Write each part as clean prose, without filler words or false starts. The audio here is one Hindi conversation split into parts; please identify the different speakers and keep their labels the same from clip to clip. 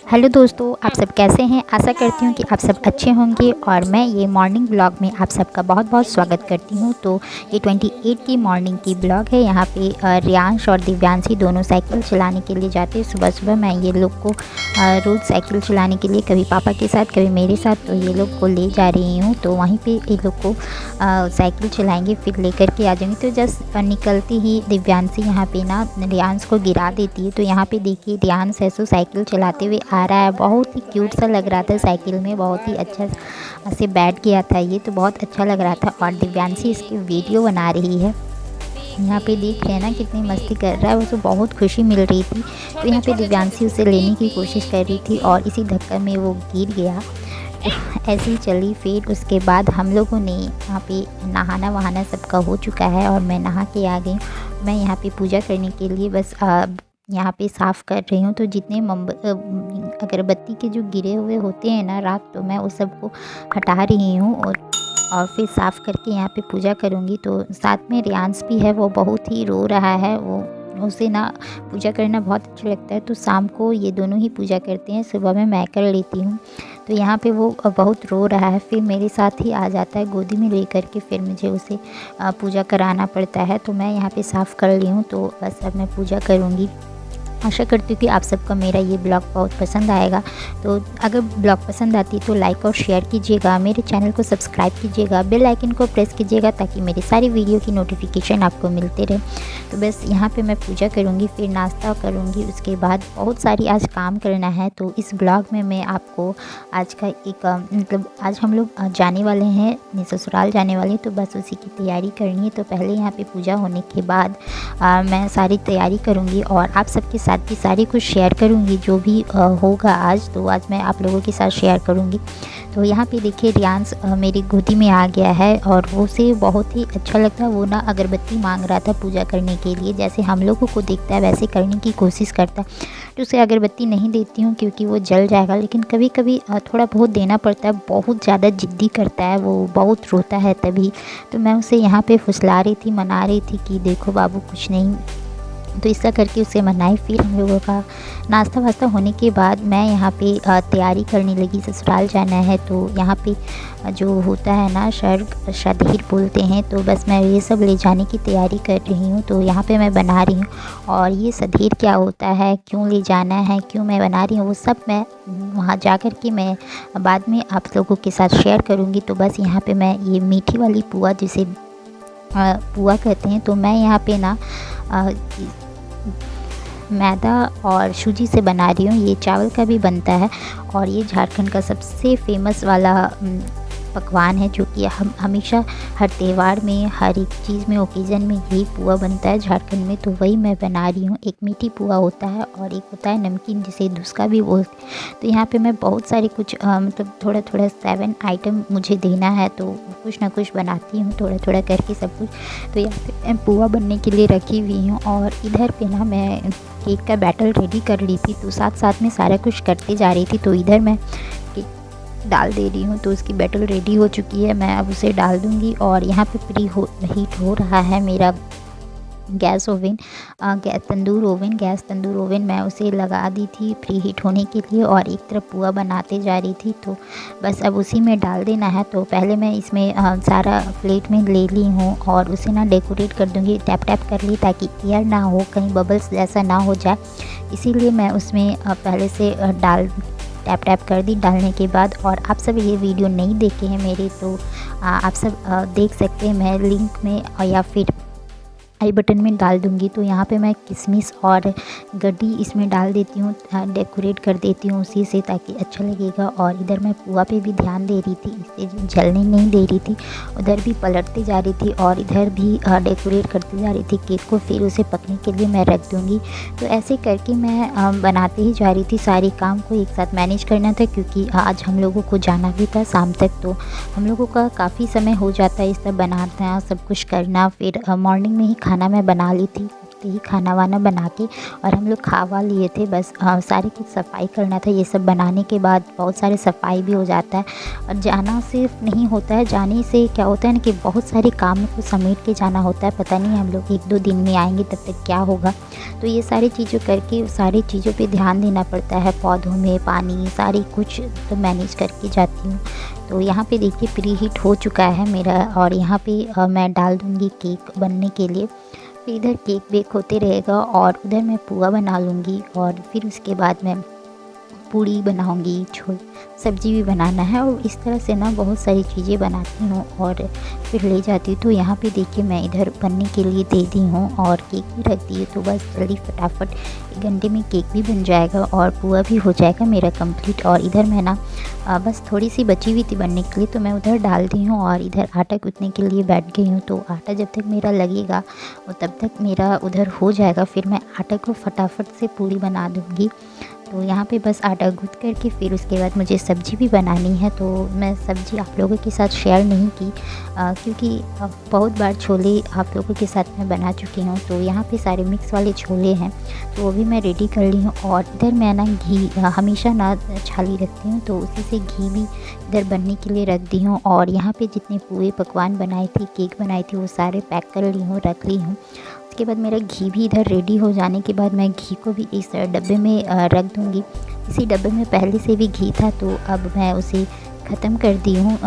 Speaker 1: हेलो दोस्तों, आप सब कैसे हैं। आशा करती हूँ कि आप सब अच्छे होंगे और मैं ये मॉर्निंग ब्लॉग में आप सबका बहुत बहुत स्वागत करती हूँ। तो ये 28 की मॉर्निंग की ब्लॉग है। यहाँ पे रियांश और दिव्यांशी दोनों साइकिल चलाने के लिए जाते हैं सुबह सुबह। मैं ये लोग को रोज़ साइकिल चलाने के लिए कभी पापा के साथ कभी मेरे साथ तो ये लोग को ले जा रही हूँ। तो वहीं पे ये लोग को साइकिल चलाएंगे फिर लेकर के आ जाएंगे। तो जस्ट निकलती ही दिव्यांशी यहाँ पे ना रियांश को गिरा देती है। तो यहाँ पे देखिए रियांश ऐसे साइकिल चलाते हुए आ रहा है। बहुत ही क्यूट सा लग रहा था साइकिल में, बहुत ही अच्छा से बैठ गया था ये, तो बहुत अच्छा लग रहा था। और दिव्यांशी इसकी वीडियो बना रही है। यहाँ पे देख रहे हैं ना कितनी मस्ती कर रहा है, उसे बहुत खुशी मिल रही थी। तो यहाँ पे दिव्यांशी उसे लेने की कोशिश कर रही थी और इसी धक्का में वो गिर गया। तो ऐसे ही चली। फिर उसके बाद हम लोगों ने यहाँ पे नहाना वहाना सबका हो चुका है और मैं नहा के आ गई। मैं यहाँ पे पूजा करने के लिए बस यहाँ पे साफ़ कर रही हूँ। तो जितने अगरबत्ती के जो गिरे हुए होते हैं ना राख, तो मैं उस सब को हटा रही हूँ और फिर साफ़ करके यहाँ पे पूजा करूँगी। तो साथ में रियांश भी है, वो बहुत ही रो रहा है। उसे ना पूजा करना बहुत अच्छा लगता है। तो शाम को ये दोनों ही पूजा करते हैं, सुबह में मैं कर लेती हूँ। तो यहाँ पे वो बहुत रो रहा है, फिर मेरे साथ ही आ जाता है गोदी में लेकर के। फिर मुझे उसे पूजा कराना पड़ता है। तो मैं यहाँ पे साफ़ कर ली हूँ। तो बस अब मैं पूजा करूँगी। आशा करती हूँ कि आप सबको मेरा ये ब्लॉग बहुत पसंद आएगा। तो अगर ब्लॉग पसंद आती है तो लाइक और शेयर कीजिएगा, मेरे चैनल को सब्सक्राइब कीजिएगा, बेल आइकन को प्रेस कीजिएगा ताकि मेरी सारी वीडियो की नोटिफिकेशन आपको मिलते रहे। तो बस यहाँ पे मैं पूजा करूँगी, फिर नाश्ता करूँगी। उसके बाद बहुत सारी आज काम करना है। तो इस ब्लॉग में मैं आपको आज का एक मतलब आज हम लोग जाने वाले हैं, ससुराल जाने वाले हैं। तो बस उसी की तैयारी करनी है। तो पहले यहाँ पर पूजा होने के बाद मैं सारी तैयारी करूँगी और आप सबके साथ भी सारी कुछ शेयर करूँगी जो भी होगा आज। तो आज मैं आप लोगों के साथ शेयर करूँगी। तो यहाँ पे देखिए रियांश मेरी गोदी में आ गया है और वो उसे बहुत ही अच्छा लगता है। वो ना अगरबत्ती मांग रहा था पूजा करने के लिए, जैसे हम लोगों को देखता है वैसे करने की कोशिश करता है। तो उसे अगरबत्ती नहीं देती हूँ क्योंकि वो जल जाएगा, लेकिन कभी कभी थोड़ा बहुत देना पड़ता है। बहुत ज़्यादा ज़िद्दी करता है, वो बहुत रोता है तभी। तो मैं उसे यहाँ पे फुसला रही थी, मना रही थी कि देखो बाबू कुछ नहीं। तो ऐसा करके उसे मनाई। फिर हम लोगों का नाश्ता वास्ता होने के बाद मैं यहाँ पे तैयारी करने लगी, ससुराल जाना है। तो यहाँ पे जो होता है ना शदीर बोलते हैं, तो बस मैं ये सब ले जाने की तैयारी कर रही हूँ। तो यहाँ पे मैं बना रही हूँ और ये सदीर क्या होता है, क्यों ले जाना है, क्यों मैं बना रही हूँ, वो सब मैं वहाँ जा कर के मैं बाद में आप लोगों के साथ शेयर करूँगी। तो बस यहाँ पर मैं ये मीठी वाली पुआ, जिसे पुआ कहते हैं, तो मैं यहाँ पे ना मैदा और सूजी से बना रही हूँ। ये चावल का भी बनता है और ये झारखंड का सबसे फेमस वाला पकवान है, जो कि हम हमेशा हर त्यौहार में, हर एक चीज़ में, ओकेज़न में यही पुआ बनता है झारखंड में। तो वही मैं बना रही हूँ। एक मीठी पुआ होता है और एक होता है नमकीन, जिसे धुसका भी बोलते हैं। तो यहाँ पे मैं बहुत सारे कुछ मतलब थोड़ा थोड़ा 7 आइटम मुझे देना है, तो कुछ ना कुछ बनाती हूँ थोड़ा थोड़ा करके सब कुछ। तो यहाँ पे मैं पुआ बनने के लिए रखी हुई हूँ और इधर पे ना मैं केक का बैटर रेडी कर ली थी। तो साथ साथ में सारा कुछ करते जा रही थी। तो इधर मैं डाल दे रही हूँ। तो उसकी बैटर रेडी हो चुकी है, मैं अब उसे डाल दूँगी। और यहाँ पे हीट हो रहा है मेरा गैस तंदूर ओवन मैं उसे लगा दी थी प्री हीट होने के लिए और एक तरफ पुआ बनाते जा रही थी। तो बस अब उसी में डाल देना है। तो पहले मैं इसमें सारा प्लेट में ले ली हूँ और उसे ना डेकोरेट कर दूँगी, टैप टैप कर ली ताकि एयर ना हो, कहीं बबल्स जैसा ना हो जाए। इसीलिए मैं उसमें पहले से टैप टैप कर दी डालने के बाद। और आप सब ये वीडियो नहीं देखे हैं मेरे, तो आप सब देख सकते हैं, मैं लिंक में या फिर आई बटन में डाल दूँगी। तो यहाँ पे मैं किशमिश और गड्डी इसमें डाल देती हूँ, डेकोरेट कर देती हूँ उसी से ताकि अच्छा लगेगा। और इधर मैं पुआ पे भी ध्यान दे रही थी, इसे जलने नहीं दे रही थी, उधर भी पलटते जा रही थी और इधर भी डेकोरेट करती जा रही थी केक को। फिर उसे पकने के लिए मैं रख दूँगी। तो ऐसे करके मैं बनाते ही जा रही थी, सारे काम को एक साथ मैनेज करना था क्योंकि आज हम लोगों को जाना भी था शाम तक। तो हम लोगों का काफ़ी समय हो जाता है इस सब बनाना, सब कुछ करना। फिर मॉर्निंग में ही खाना मैं बना ली थी उठते ही खाना वाना बना के और हम लोग खावा लिए थे। बस सारी कुछ सफाई करना था। ये सब बनाने के बाद बहुत सारे सफाई भी हो जाता है और जाना सिर्फ नहीं होता है, जाने से क्या होता है ना कि बहुत सारे काम को समेट के जाना होता है। पता नहीं हम लोग 1-2 दिन में आएंगे तब तक क्या होगा, तो ये सारी चीज़ों करके सारी चीज़ों पे ध्यान देना पड़ता है। पौधों में पानी सारी कुछ तो मैनेज करके जाती हूँ। तो यहाँ पे देखिए प्री हीट हो चुका है मेरा और यहाँ पे मैं डाल दूँगी केक बनने के लिए। फिर इधर केक बेक होते रहेगा और उधर मैं पुआ बना लूँगी और फिर उसके बाद मैं पूड़ी बनाऊँगी, छोल सब्ज़ी भी बनाना है और इस तरह से ना बहुत सारी चीज़ें बनाती हूँ और फिर ले जाती हूँ। तो यहाँ पे देखिए मैं इधर बनने के लिए दे दी हूँ और केक भी रख दी है। तो बस जल्दी फटाफट 1 घंटे में केक भी बन जाएगा और पुआ भी हो जाएगा मेरा कंप्लीट। और इधर मैं ना बस थोड़ी सी बची हुई थी बनने के लिए, तो मैं उधर डाल दी हूँ और इधर आटा गूँथने के लिए बैठ गई हूँ। तो आटा जब तक मेरा लगेगा वो तब तक मेरा उधर हो जाएगा, फिर मैं आटा को फटाफट से पूड़ी बना दूँगी। तो यहाँ पे बस आटा गूँथ करके फिर उसके बाद मुझे सब्ज़ी भी बनानी है। तो मैं सब्ज़ी आप लोगों के साथ शेयर नहीं की क्योंकि बहुत बार छोले आप लोगों के साथ मैं बना चुकी हूँ। तो यहाँ पे सारे मिक्स वाले छोले हैं तो वो भी मैं रेडी कर ली हूँ। और इधर मैं ना घी हमेशा ना छाली रखती हूँ, तो उसी से घी भी इधर बनने के लिए रख दी हूँ। और यहाँ पे जितने पूरे पकवान बनाए थे, केक बनाई थी, वो सारे पैक कर ली हूँ, रख ली हूँ। उसके बाद मेरा घी भी इधर रेडी हो जाने के बाद मैं घी को भी इस डब्बे में रख दूँगी। इसी डब्बे में पहले से भी घी था तो अब मैं उसे ख़त्म कर दी हूँ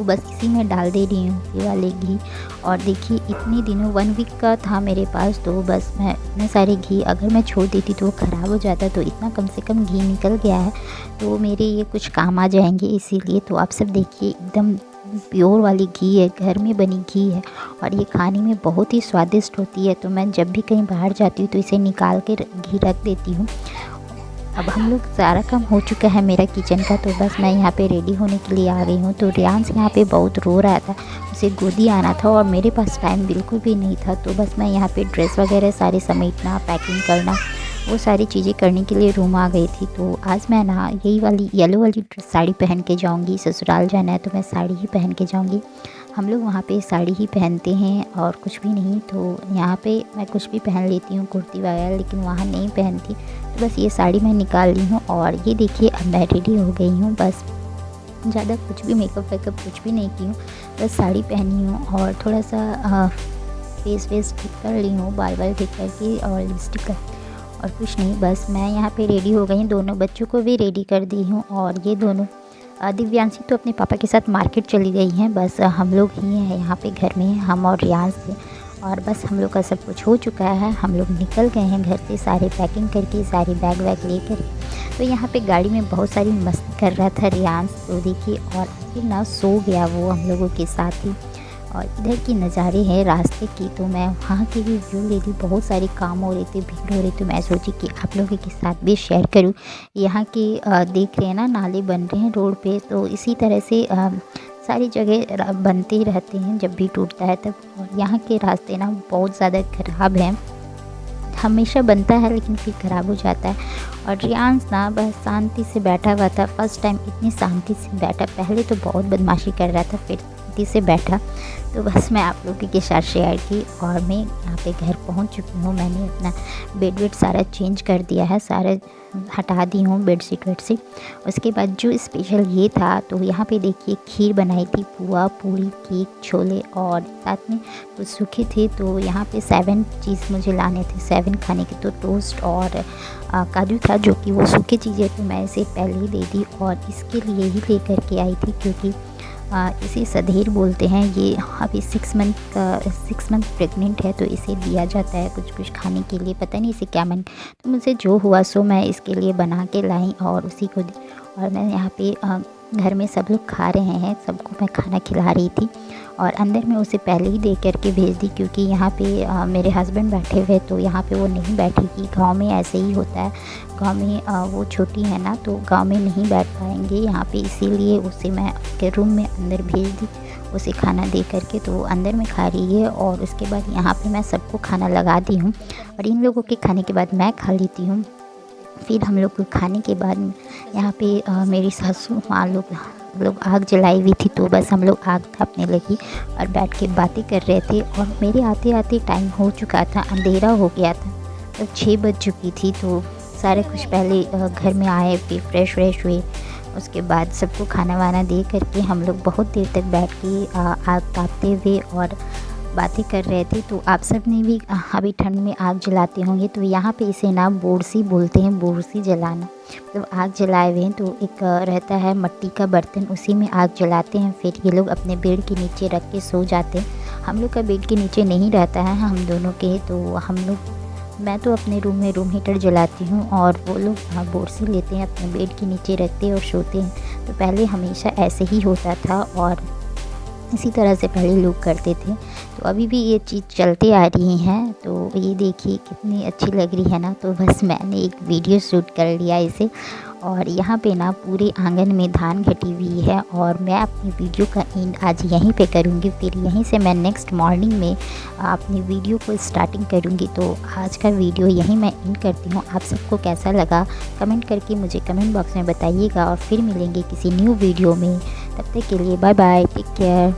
Speaker 1: बस इसी में डाल दे रही हूँ ये वाले घी। और देखिए इतने दिनों 1 वीक का था मेरे पास, तो बस मैं इतने सारे घी अगर मैं छोड़ देती तो वो ख़राब हो जाता। तो इतना कम से कम घी निकल गया है तो मेरे ये कुछ काम आ जाएंगे इसीलिए। तो आप सब देखिए एकदम प्योर वाली घी है, घर में बनी घी है और ये खाने में बहुत ही स्वादिष्ट होती है। तो मैं जब भी कहीं बाहर जाती हूँ तो इसे निकाल के घी रख देती हूँ। अब हम लोग सारा काम हो चुका है मेरा किचन का, तो बस मैं यहाँ पे रेडी होने के लिए आ गई हूँ। तो रियांश यहाँ पे बहुत रो रहा था, उसे गोदी आना था और मेरे पास टाइम बिल्कुल भी नहीं था। तो बस मैं यहाँ पे ड्रेस वगैरह सारे समेटना, पैकिंग करना, वो सारी चीज़ें करने के लिए रूम आ गई थी। तो आज मैं ना यही वाली येलो वाली साड़ी पहन के जाऊँगी। ससुराल जाना है तो मैं साड़ी ही पहन के जाऊँगी। हम लोग वहाँ पे साड़ी ही पहनते हैं और कुछ भी नहीं। तो यहाँ पे मैं कुछ भी पहन लेती हूँ, कुर्ती वगैरह, लेकिन वहाँ नहीं पहनती। तो बस ये साड़ी मैं निकाल ली हूँ और ये देखिए अब मैं रेडी हो गई हूँ। बस ज़्यादा कुछ भी मेकअप वेकअप कुछ भी नहीं की हूँ, बस साड़ी पहनी हूँ और थोड़ा सा फेस वेस ठीक कर ली हूँ, बाल बाल ठीक करके और लिपस्टिक का और कुछ नहीं। बस मैं यहाँ पे रेडी हो गई हूँ, दोनों बच्चों को भी रेडी कर दी हूँ। और ये दोनों दिव्यांशी तो अपने पापा के साथ मार्केट चली गई हैं। बस हम लोग ही हैं यहाँ पे घर में, हम और रियांश से। और बस हम लोग का सब कुछ हो चुका है, हम लोग निकल गए हैं घर से सारे पैकिंग करके, सारे बैग वैग लेकर। तो यहाँ पे गाड़ी में बहुत सारी मस्ती कर रहा था रियांश, तो देखिए। और फिर ना सो गया वो हम लोगों के साथ ही। और इधर की नज़ारे हैं रास्ते की, तो मैं वहाँ की भी व्यू ले ली। बहुत सारे काम हो रहे थे, भीड़ हो रही, तो मैं सोची कि आप लोगों के साथ भी शेयर करूँ। यहाँ के देख रहे हैं ना, नाले बन रहे हैं रोड पे, तो इसी तरह से सारी जगह बनते ही रहते हैं जब भी टूटता है तब। और यहाँ के रास्ते ना बहुत ज़्यादा ख़राब हैं, हमेशा बनता है लेकिन फिर ख़राब हो जाता है। और रियांश ना बस शांति से बैठा हुआ था, फर्स्ट टाइम इतनी शांति से बैठा। पहले तो बहुत बदमाशी कर रहा था, फिर शांति से बैठा। तो बस मैं आप लोगों के साथ शेयर की। और मैं यहाँ पे घर पहुँच चुकी हूँ। मैंने अपना बेड वेड सारा चेंज कर दिया है, सारा हटा दी हूँ बेडशीट वेडशीट। उसके बाद जो स्पेशल ये था, तो यहाँ पे देखिए खीर बनाई थी, पुआ, पूड़ी, केक, छोले और साथ में कुछ सूखे थे। तो यहाँ पे 7 चीज़ मुझे लाने थे, 7 खाने के। तो टोस्ट और काजू था, जो कि वो सूखी चीज़ें तो मैं इसे पहले ही दे दी और इसके लिए ही ले करके आई थी क्योंकि इसे सधेर बोलते हैं। ये अभी 6 मंथ प्रेग्नेंट है, तो इसे दिया जाता है कुछ कुछ खाने के लिए, पता नहीं इसे क्या मन। तो मुझे जो हुआ सो मैं इसके लिए बना के लाई और उसी को दी। और मैं यहाँ पे घर में सब लोग खा रहे हैं, सबको मैं खाना खिला रही थी। और अंदर मैं उसे पहले ही दे करके भेज दी क्योंकि यहाँ पे मेरे हस्बैंड बैठे हुए, तो यहाँ पे वो नहीं बैठेगी। गांव में ऐसे ही होता है, गांव में वो छोटी है ना, तो गांव में नहीं बैठ पाएंगे यहाँ पे, इसीलिए उसे मैं उसके रूम में अंदर भेज दी, उसे खाना दे करके। तो वो अंदर में खा रही है और उसके बाद यहाँ पे मैं सबको खाना लगा दी हूँ। और इन लोगों के खाने के बाद मैं खा लेती हूँ। फिर हम लोग को खाने के बाद यहाँ पे मेरी सासू माँ लोग हम लोग आग जलाई हुई थी, तो बस हम लोग आग तापने लगी और बैठ के बातें कर रहे थे। और मेरे आते आते टाइम हो चुका था, अंधेरा हो गया था, तब 6 बज चुकी थी। तो सारे कुछ पहले घर में आए, फिर फ्रेश व्रेश हुए, उसके बाद सबको खाना वाना दे करके हम लोग बहुत देर तक बैठ के आग तापते हुए और बातें कर रहे थे। तो आप सब ने भी अभी ठंड में आग जलाते होंगे, तो यहाँ पे इसे ना बोरसी बोलते हैं, बोरसी जलाना। तो आग जलाए हुए हैं, तो एक रहता है मट्टी का बर्तन, उसी में आग जलाते हैं। फिर ये लोग अपने बेड के नीचे रख के सो जाते हैं। हम लोग का बेड के नीचे नहीं रहता है, हम दोनों के। तो हम लोग, मैं तो अपने रूम में रूम हीटर जलाती हूँ और वो लोग बोरसी लेते हैं, अपने बेड के नीचे रखते हैं और सोते हैं। तो पहले हमेशा ऐसे ही होता था और इसी तरह से पहले लोग करते थे। तो अभी भी ये चीज़ चलती आ रही हैं। तो ये देखिए कितनी अच्छी लग रही है ना। तो बस मैंने एक वीडियो शूट कर लिया इसे। और यहाँ पे ना पूरे आंगन में धान घटी हुई है और मैं अपनी वीडियो का एंड आज यहीं पे करूँगी। फिर यहीं से मैं नेक्स्ट मॉर्निंग में अपनी वीडियो को स्टार्टिंग करूँगी। तो आज का वीडियो यहीं मैं एंड करती हूँ। आप सबको कैसा लगा कमेंट करके मुझे कमेंट बॉक्स में बताइएगा और फिर मिलेंगे किसी न्यू वीडियो में। तब तक के लिए बाय बाय, टेक केयर।